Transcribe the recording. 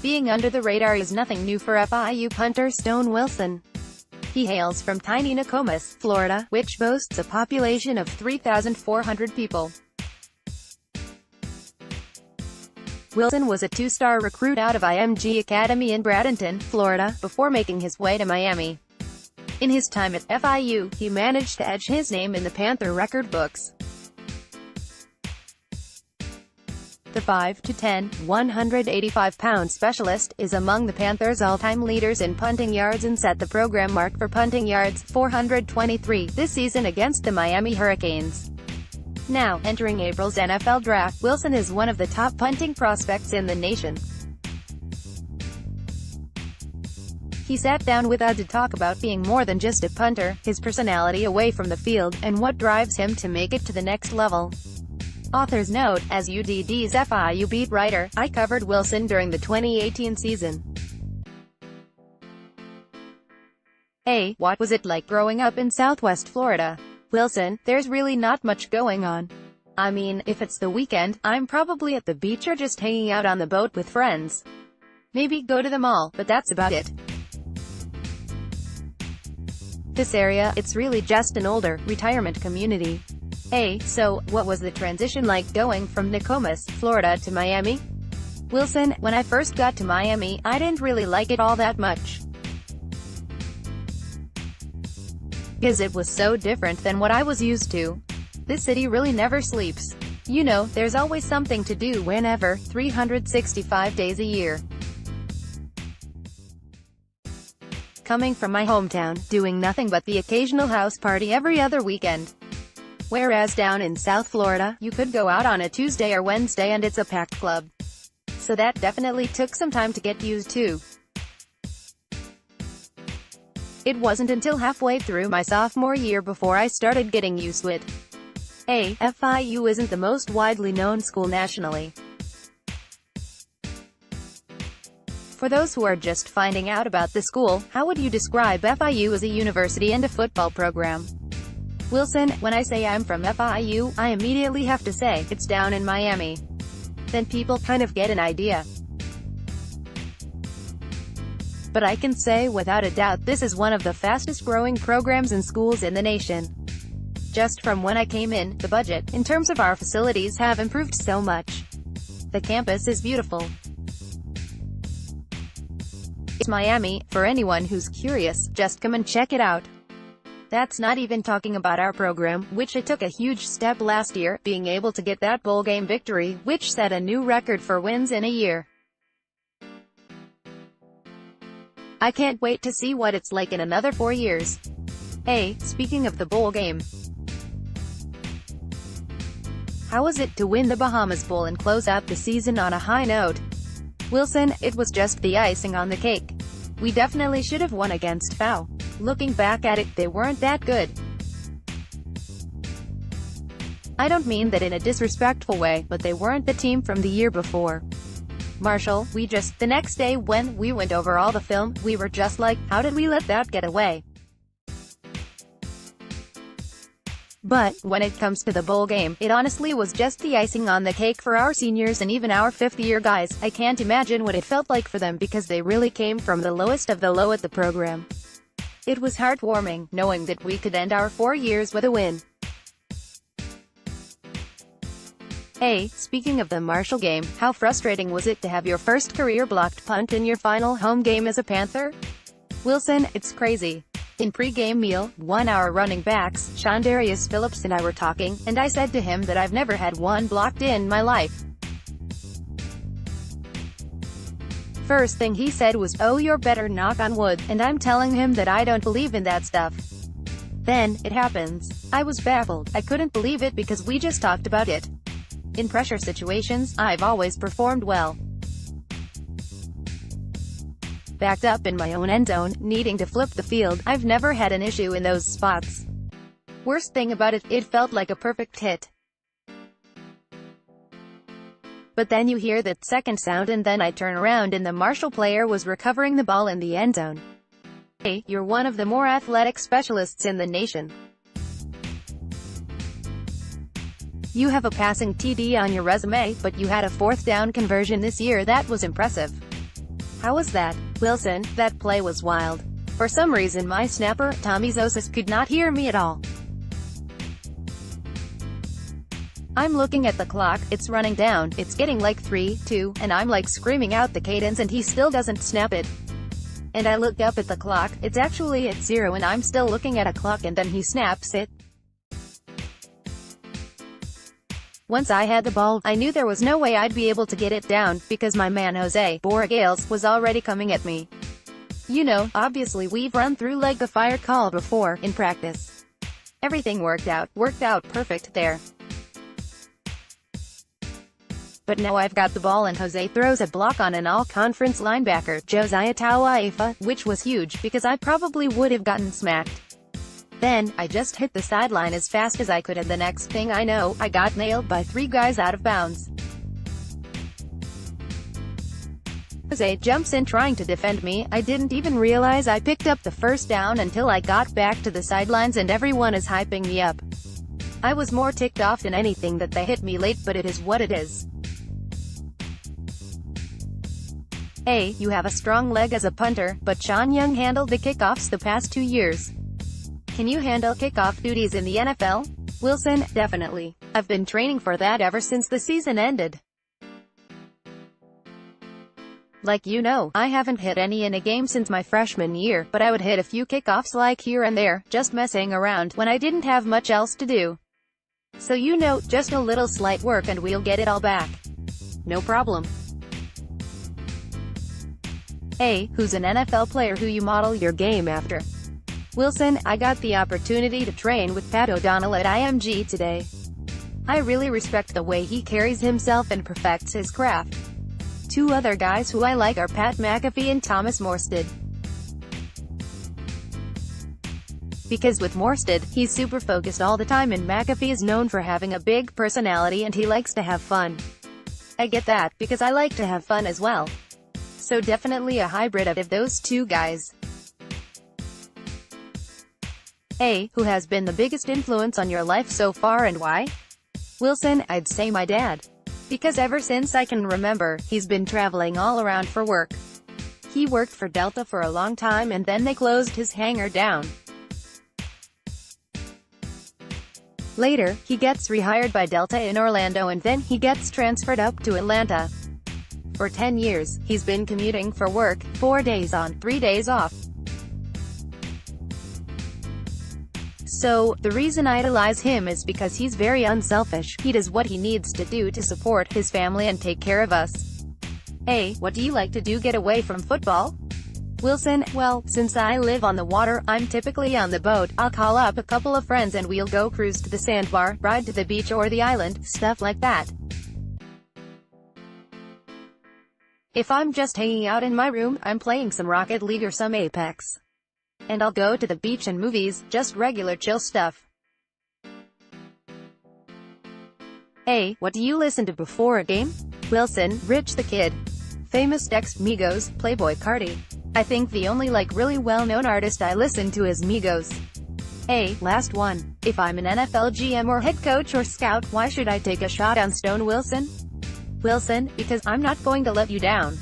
Being under the radar is nothing new for FIU punter Stone Wilson. He hails from tiny Nokomis, Florida, which boasts a population of 3,400 people. Wilson was a two-star recruit out of IMG Academy in Bradenton, Florida, before making his way to Miami. In his time at FIU, he managed to etch his name in the Panther record books. The 5'10", 185-pound specialist is among the Panthers' all-time leaders in punting yards and set the program mark for punting yards, 423, this season against the Miami Hurricanes. Now, entering April's NFL draft, Wilson is one of the top punting prospects in the nation. He sat down with us to talk about being more than just a punter, his personality away from the field, and what drives him to make it to the next level. Author's note: as UDD's FIU beat writer, I covered Wilson during the 2018 season. What was it like growing up in Southwest Florida? Wilson: there's really not much going on. I mean, if it's the weekend, I'm probably at the beach or just hanging out on the boat with friends. Maybe go to the mall, but that's about it. This area, it's really just an older, retirement community. So, what was the transition like going from Nokomis, Florida to Miami? Wilson: when I first got to Miami, I didn't really like it all that much. Because it was so different than what I was used to. This city really never sleeps. You know, there's always something to do whenever, 365 days a year. Coming from my hometown, doing nothing but the occasional house party every other weekend. Whereas down in South Florida, you could go out on a Tuesday or Wednesday and it's a packed club. So that definitely took some time to get used to. It wasn't until halfway through my sophomore year before I started getting used to it. FIU isn't the most widely known school nationally. For those who are just finding out about the school, how would you describe FIU as a university and a football program? Wilson: when I say I'm from FIU, I immediately have to say, it's down in Miami. Then people kind of get an idea. But I can say without a doubt this is one of the fastest growing programs and schools in the nation. Just from when I came in, the budget, in terms of our facilities, have improved so much. The campus is beautiful. It's Miami. For anyone who's curious, just come and check it out. That's not even talking about our program, which it took a huge step last year, being able to get that bowl game victory, which set a new record for wins in a year. I can't wait to see what it's like in another 4 years. Speaking of the bowl game, how was it to win the Bahamas Bowl and close out the season on a high note? Wilson: it was just the icing on the cake. We definitely should have won against FAU. Looking back at it, they weren't that good. I don't mean that in a disrespectful way, but they weren't the team from the year before. Marshall: the next day when we went over all the film, we were just like, how did we let that get away? But, when it comes to the bowl game, it honestly was just the icing on the cake for our seniors and even our fifth-year guys. I can't imagine what it felt like for them because they really came from the lowest of the low at the program. It was heartwarming, knowing that we could end our 4 years with a win. Speaking of the Marshall game, how frustrating was it to have your first career blocked punt in your final home game as a Panther? Wilson: it's crazy. In pre-game meal, our running backs, Shondarius Phillips and I were talking, and I said to him that I've never had one blocked in my life. First thing he said was, "Oh, you're better, knock on wood," and I'm telling him that I don't believe in that stuff. Then, it happens. I was baffled. I couldn't believe it because we just talked about it. In pressure situations, I've always performed well. Backed up in my own end zone, needing to flip the field, I've never had an issue in those spots. Worst thing about it, it felt like a perfect hit. But then you hear that second sound and then I turn around and the Marshall player was recovering the ball in the end zone. You're one of the more athletic specialists in the nation. You have a passing TD on your resume, but you had a fourth down conversion this year that was impressive. How was that? Wilson, that play was wild. For some reason my snapper, Tommy Zosas, could not hear me at all. I'm looking at the clock, it's running down, it's getting like 3, 2, and I'm like screaming out the cadence and he still doesn't snap it. And I look up at the clock, it's actually at 0 and I'm still looking at a clock and then he snaps it. Once I had the ball, I knew there was no way I'd be able to get it down, because my man Jose Borregales was already coming at me. You know, obviously we've run through like a fire call before, in practice. Everything worked out perfect there. But now I've got the ball and Jose throws a block on an all-conference linebacker, Josiah Tauaifa, which was huge, because I probably would have gotten smacked. Then, I just hit the sideline as fast as I could and the next thing I know, I got nailed by 3 guys out of bounds. Jose jumps in trying to defend me. I didn't even realize I picked up the first down until I got back to the sidelines and everyone is hyping me up. I was more ticked off than anything that they hit me late, but it is what it is. Hey, you have a strong leg as a punter, but Sean Young handled the kickoffs the past 2 years. Can you handle kickoff duties in the NFL? Wilson, definitely. I've been training for that ever since the season ended. Like you know, I haven't hit any in a game since my freshman year, but I would hit a few kickoffs like here and there, just messing around, when I didn't have much else to do. So you know, just a little slight work and we'll get it all back. No problem. Hey, who's an NFL player who you model your game after? Wilson, I got the opportunity to train with Pat O'Donnell at IMG today. I really respect the way he carries himself and perfects his craft. 2 other guys who I like are Pat McAfee and Thomas Morstead. Because with Morstead, he's super focused all the time and McAfee is known for having a big personality and he likes to have fun. I get that, because I like to have fun as well. So definitely a hybrid of those 2 guys. Hey, who has been the biggest influence on your life so far and why? Wilson, I'd say my dad. Because ever since I can remember, he's been traveling all around for work. He worked for Delta for a long time and then they closed his hangar down. Later, he gets rehired by Delta in Orlando and then he gets transferred up to Atlanta. For 10 years, he's been commuting for work, 4 days on, 3 days off. So, the reason I idolize him is because he's very unselfish. He does what he needs to do to support his family and take care of us. Hey, what do you like to do get away from football? Wilson, well, since I live on the water, I'm typically on the boat. I'll call up a couple of friends and we'll go cruise to the sandbar, ride to the beach or the island, stuff like that. If I'm just hanging out in my room, I'm playing some Rocket League or some Apex. And I'll go to the beach and movies, just regular chill stuff. Hey, what do you listen to before a game? Wilson, Rich the Kid. Famous X, Migos, Playboy Carti. I think the only really well-known artist I listen to is Migos. Hey, last one. If I'm an NFL GM or head coach or scout, why should I take a shot on Stone Wilson? Wilson, because I'm not going to let you down.